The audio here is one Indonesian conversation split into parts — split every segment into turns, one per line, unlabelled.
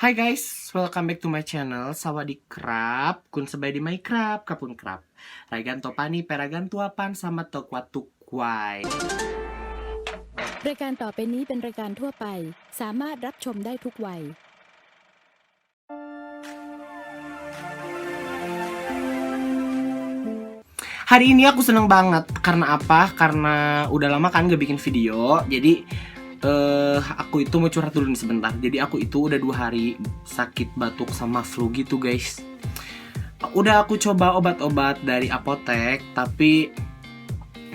Hi guys, welcome back to my channel. Sawadee-krap, kun sabay di may krap, kapun krap. Raigan topani, peragan tuapan, sama tokwat tukway.
รายการต่อไปนี้เป็นรายการทั่วไปสามารถรับชมได้ทุกวัย
Hari ini aku seneng banget. Karena apa? Karena udah lama kan gak bikin video. Jadi aku itu mau curhat dulu nih sebentar. Jadi aku itu udah 2 hari sakit batuk sama flu gitu guys. Udah aku coba obat-obat dari apotek, tapi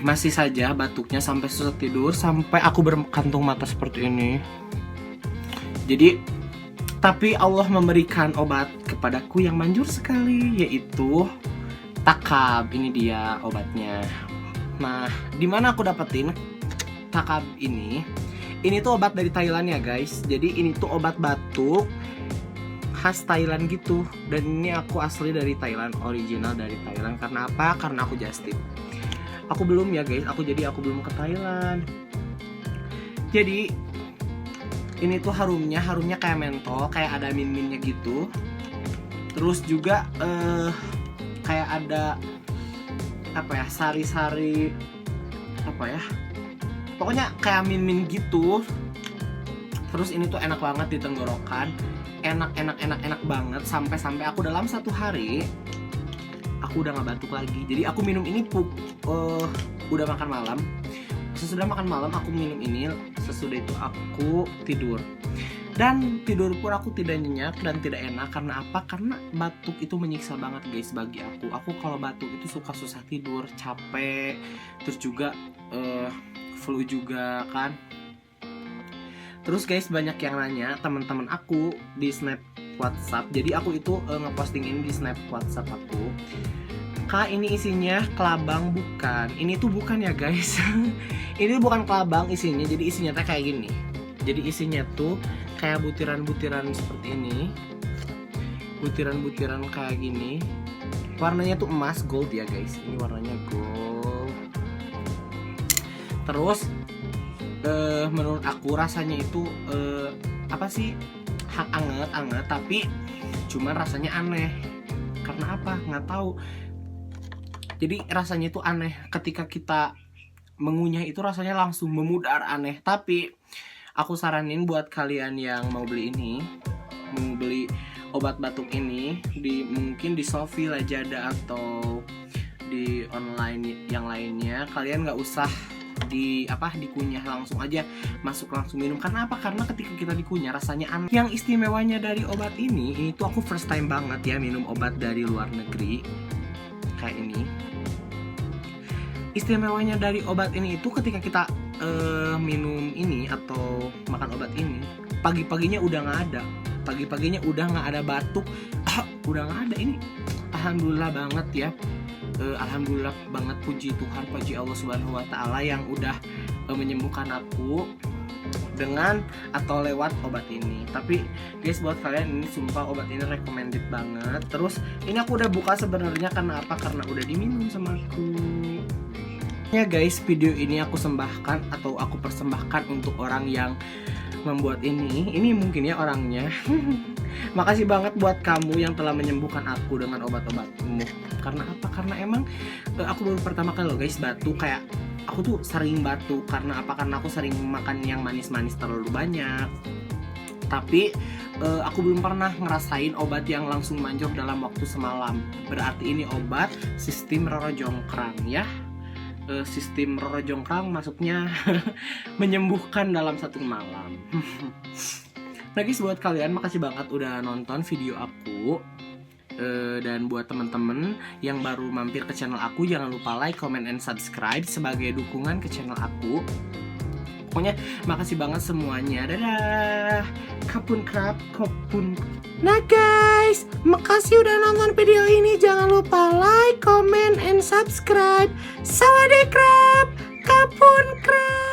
masih saja batuknya sampai susah tidur, sampai aku berkantung mata seperti ini. Jadi, tapi Allah memberikan obat kepadaku yang manjur sekali, yaitu Takab. Ini dia obatnya. Nah, dimana aku dapetin Takab ini? Ini tuh obat dari Thailand ya guys. Jadi ini tuh obat batuk khas Thailand gitu. Dan ini aku asli dari Thailand, original dari Thailand. Karena apa? Karena aku just tip. Aku belum ya guys, aku belum ke Thailand. Jadi ini tuh harumnya kayak mentol, kayak ada min-minnya gitu. Terus juga kayak ada apa ya, sari-sari apa ya, pokoknya kayak min-min gitu. Terus ini tuh enak banget di tenggorokan, enak banget, sampai aku dalam 1 hari aku udah gak batuk lagi. Jadi aku minum ini udah makan malam. Sesudah makan malam aku minum ini, sesudah itu aku tidur. Dan tidur pun aku tidak nyenyak dan tidak enak. Karena apa? Karena batuk itu menyiksa banget guys bagi aku. Aku kalau batuk itu suka susah tidur, capek, terus juga flu juga kan. Terus guys, banyak yang nanya teman-teman aku di snap WhatsApp. Jadi aku itu ngeposting ini di snap WhatsApp aku. Kak, ini isinya kelabang bukan? Ini tuh bukan ya guys. Ini bukan kelabang isinya. Jadi isinya tuh kayak gini. Jadi isinya tuh kayak butiran-butiran seperti ini. Butiran-butiran kayak gini. Warnanya tuh emas, gold ya guys. Ini warnanya gold. Terus menurut aku rasanya itu apa sih? Anget, tapi cuman rasanya aneh. Karena apa? Nggak tahu. Jadi rasanya itu aneh. Ketika kita mengunyah itu rasanya langsung memudar, aneh. Tapi aku saranin buat kalian yang mau beli ini, mau beli obat batuk ini mungkin di Shopee, Lazada atau di online yang lainnya, kalian nggak usah dikunyah, langsung aja masuk langsung minum. Karena apa? Karena ketika kita dikunyah rasanya aneh. Yang istimewanya dari obat ini tuh aku first time banget ya minum obat dari luar negeri kayak ini. Istimewanya dari obat ini itu ketika kita minum ini atau makan obat ini, pagi-paginya udah nggak ada. Pagi-paginya udah nggak ada batuk, udah nggak ada. Ini alhamdulillah banget ya. Alhamdulillah banget, puji Tuhan, puji Allah Subhanahu wa taala yang udah menyembuhkan aku dengan atau lewat obat ini. Tapi guys, buat kalian ini sumpah obat ini recommended banget. Terus ini aku udah buka sebenarnya karena apa? Karena udah diminum sama aku. Ya guys, video ini aku sembahkan atau aku persembahkan untuk orang yang membuat ini. Ini mungkin ya orangnya. Makasih banget buat kamu yang telah menyembuhkan aku dengan obat-obatmu. Karena apa? Karena emang aku baru pertama kali loh guys batuk. Kayak aku tuh sering batuk. Karena apa? Karena aku sering makan yang manis-manis terlalu banyak. Tapi aku belum pernah ngerasain obat yang langsung manjur dalam waktu semalam. Berarti ini obat sistem Roro Jonggrang ya. Sistem Roro Jonggrang masuknya menyembuhkan dalam 1 malam. Nah guys, buat kalian makasih banget udah nonton video aku. Dan buat temen-temen yang baru mampir ke channel aku, jangan lupa like, comment, and subscribe sebagai dukungan ke channel aku. Pokoknya makasih banget semuanya. Dadah. Kapun krap, kopun. Nah guys, makasih udah nonton video ini. Jangan lupa like, comment, and subscribe. Sawadee-krap, kapun krap.